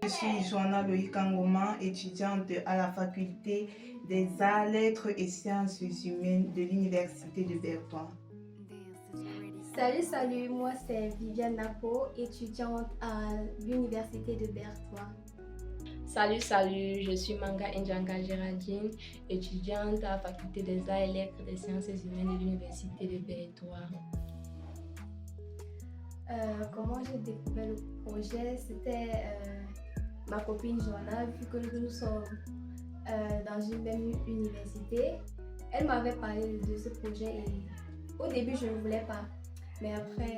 Je suis Joanna Loïc Angoma, étudiante à la faculté des Arts, Lettres et Sciences humaines de l'Université de Bertois. Salut, moi c'est Viviane Napo, étudiante à l'Université de Bertois. Salut, je suis Manga Njanga Géraldine, étudiante à la faculté des Arts et Lettres et des Sciences humaines de l'Université de Bertois. Comment j'ai découvert le projet? C'était ma copine Joanna, vu que nous sommes dans une même université. Elle m'avait parlé de ce projet et au début je ne voulais pas, mais après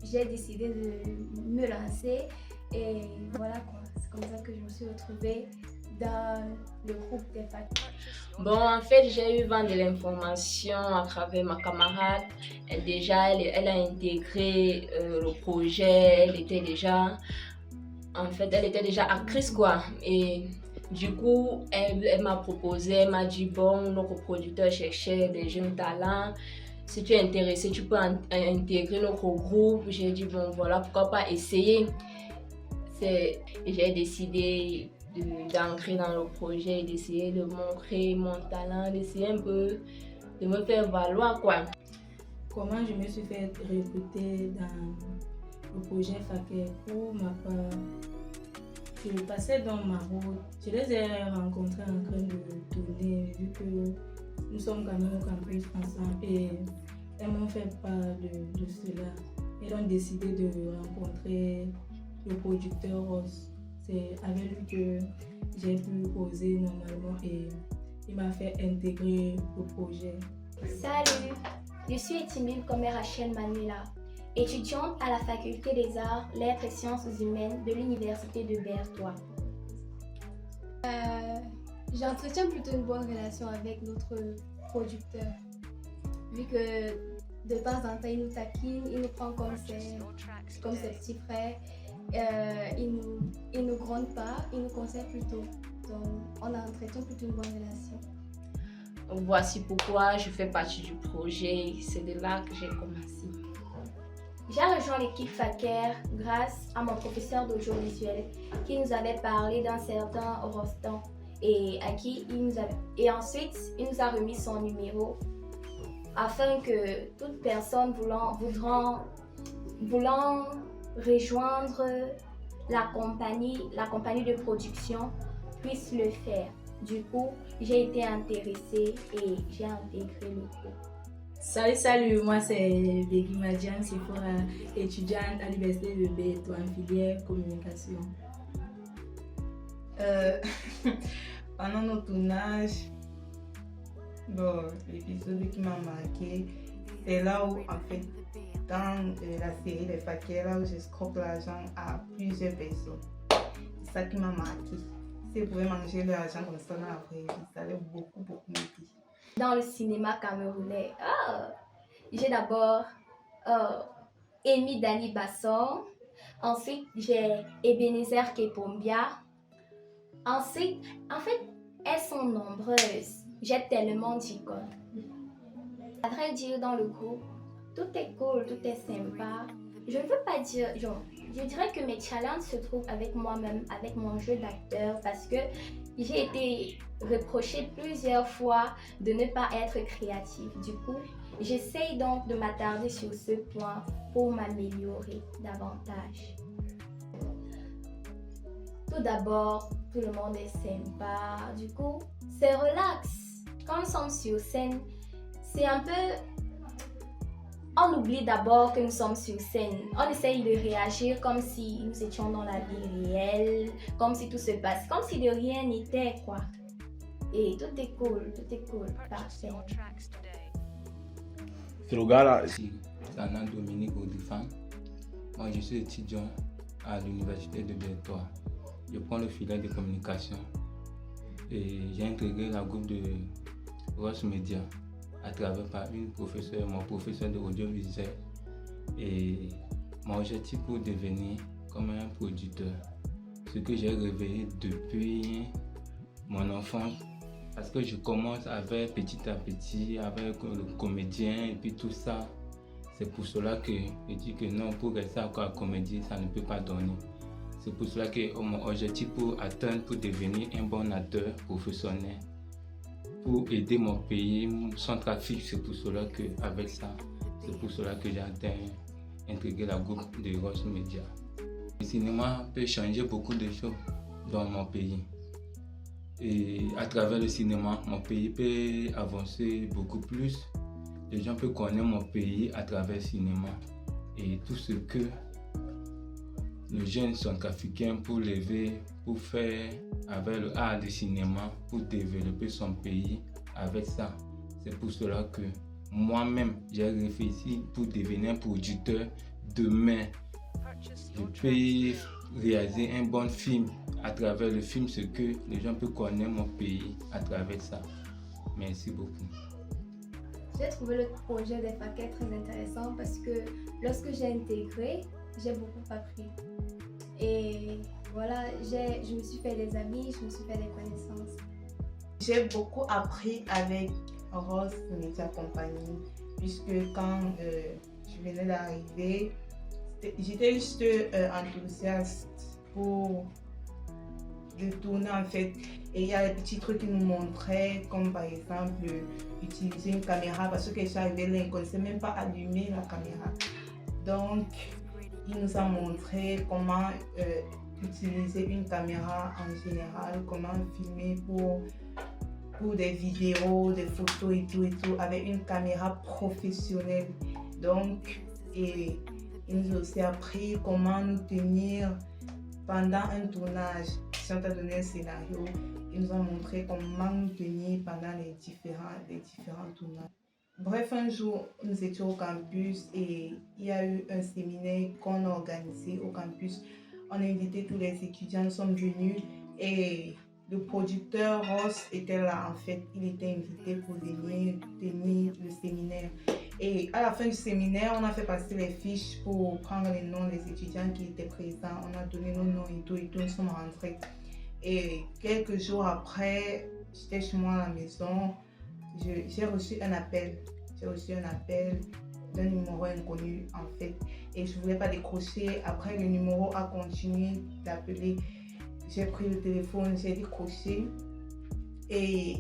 j'ai décidé de me lancer et voilà quoi. C'est comme ça que je me suis retrouvée dans le groupe des facs. Bon, en fait, j'ai eu vent de l'information à travers ma camarade. Elle a intégré le projet. Elle était déjà actrice quoi. Et du coup, elle m'a proposé, elle m'a dit bon, notre producteur cherchait des jeunes talents. Si tu es intéressé, tu peux intégrer notre groupe. J'ai dit bon, voilà, pourquoi pas essayer. Et j'ai décidé d'entrer dans le projet et d'essayer de montrer mon talent, d'essayer un peu de me faire valoir quoi. Comment je me suis fait recruter dans le projet FACER? Pour ma part, je passais dans ma route, je les ai rencontrés en train de tourner, vu que nous sommes quand même au campus ensemble et elles m'ont fait part de cela. Elles ont décidé de rencontrer le producteur Ross. C'est avec lui que j'ai pu poser normalement et il m'a fait intégrer le projet. Salut, je suis Etimile comme Rachel Manuela, étudiante à la faculté des Arts, Lettres et Sciences humaines de l'Université de Bertois. J'entretiens plutôt une bonne relation avec notre producteur, vu que de temps en temps il nous taquine, il nous prend comme ses petits frères. Il nous gronde pas, il nous conseille plutôt. Donc on a entretenu plutôt une bonne relation. Voici pourquoi je fais partie du projet. C'est de là que j'ai commencé. J'ai rejoint l'équipe FACER grâce à mon professeur d'audiovisuel qui nous avait parlé d'un certain Rostand et ensuite il nous a remis son numéro afin que toute personne voulant rejoindre la compagnie de production puisse le faire. Du coup, j'ai été intéressée et j'ai intégré le groupe. Salut, moi c'est Begui Madiane, c'est pour étudiante à l'université de Bertois en filière communication. Pendant notre tournage, bon, l'épisode qui m'a marqué, c'est là où en fait dans la série des FACER, là où je scrope l'argent à plusieurs personnes. C'est ça qui m'a marqué. Si je pouvais manger l'argent comme ça dans la vraie vie, ça allait beaucoup m'aider. Dans le cinéma camerounais, j'ai d'abord Amy Dani Basson, ensuite j'ai Ebenezer Kepombia. Ensuite, en fait, elles sont nombreuses. J'ai tellement d'icônes. À vrai dire, dans le groupe, tout est cool, tout est sympa. Je ne veux pas dire, je dirais que mes challenges se trouvent avec moi-même, avec mon jeu d'acteur, parce que j'ai été reprochée plusieurs fois de ne pas être créative. Du coup, j'essaye donc de m'attarder sur ce point pour m'améliorer davantage. Tout d'abord, tout le monde est sympa. Du coup, c'est relax. Quand nous sommes sur scène, c'est un peu... On oublie d'abord que nous sommes sur scène. On essaye de réagir comme si nous étions dans la vie réelle, comme si tout se passe, comme si de rien n'était quoi. Et tout est cool, parfait. Ce gars-là, c'est Anna Dominique Audifan. Moi, je suis étudiant à l'université de Bertois. Je prends le filet de communication et j'ai intégré la groupe de Ross Media à travers mon professeur de audiovisuel. Et mon objectif pour devenir comme un producteur, ce que j'ai réveillé depuis mon enfance, parce que je commence avec petit à petit avec le comédien et puis tout ça. C'est pour cela que je dis que non, pour rester encore à comédie, ça ne peut pas donner. C'est pour cela que mon objectif pour devenir un bon acteur professionnel, pour aider mon pays sans trafic, c'est pour cela que avec ça, c'est pour cela que j'ai intégré la groupe de Ross Media. Le cinéma peut changer beaucoup de choses dans mon pays. Et à travers le cinéma, mon pays peut avancer beaucoup plus. Les gens peuvent connaître mon pays à travers le cinéma. Et tout ce que les jeunes centrafricains pour lever, pour faire avec le art du cinéma, pour développer son pays avec ça. C'est pour cela que moi-même, j'ai réfléchi pour devenir un producteur. Demain, je peux réaliser un bon film. À travers le film, ce que les gens peuvent connaître mon pays à travers ça. Merci beaucoup. J'ai trouvé le projet des Faquets très intéressant parce que lorsque j'ai intégré, j'ai beaucoup appris. Et voilà, je me suis fait des amis, je me suis fait des connaissances. J'ai beaucoup appris avec Ross Media Company puisque quand je venais d'arriver, j'étais juste enthousiaste pour le tourner en fait. Et il y a des petits trucs qu'ils nous montraient, comme par exemple utiliser une caméra parce que je suis arrivée là, ils ne connaissaient même pas allumer la caméra. Donc, il nous a montré comment utiliser une caméra en général, comment filmer pour des vidéos, des photos et tout avec une caméra professionnelle. Donc, et il nous a aussi appris comment nous tenir pendant un tournage. Si on t'a donné un scénario, il nous a montré comment nous tenir pendant les différents tournages. Bref, un jour, nous étions au campus et il y a eu un séminaire qu'on a organisé au campus. On a invité tous les étudiants, nous sommes venus et le producteur Ross était là en fait. Il était invité pour venir tenir le séminaire. Et à la fin du séminaire, on a fait passer les fiches pour prendre les noms des étudiants qui étaient présents. On a donné nos noms et tout, nous sommes rentrés. Et quelques jours après, j'étais chez moi à la maison, j'ai reçu un appel. J'ai reçu un appel d'un numéro inconnu en fait. Et je ne voulais pas décrocher. Après, le numéro a continué d'appeler. J'ai pris le téléphone, j'ai décroché. Et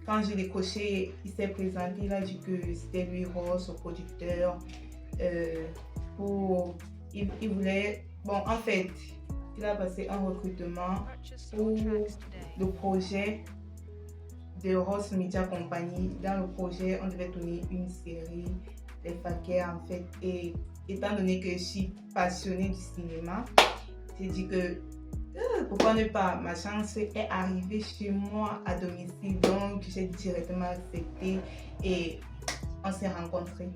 quand j'ai décroché, il s'est présenté, il a dit que c'était lui, Ross, le producteur. Il voulait... Bon, en fait, il a passé un recrutement pour le projet de Ross Media Company. Dans le projet, on devait tourner une série, Les Faquets en fait. Et étant donné que je suis passionnée du cinéma, j'ai dit que pourquoi ne pas, ma chance est arrivée chez moi à domicile. Donc j'ai directement accepté et on s'est rencontrés.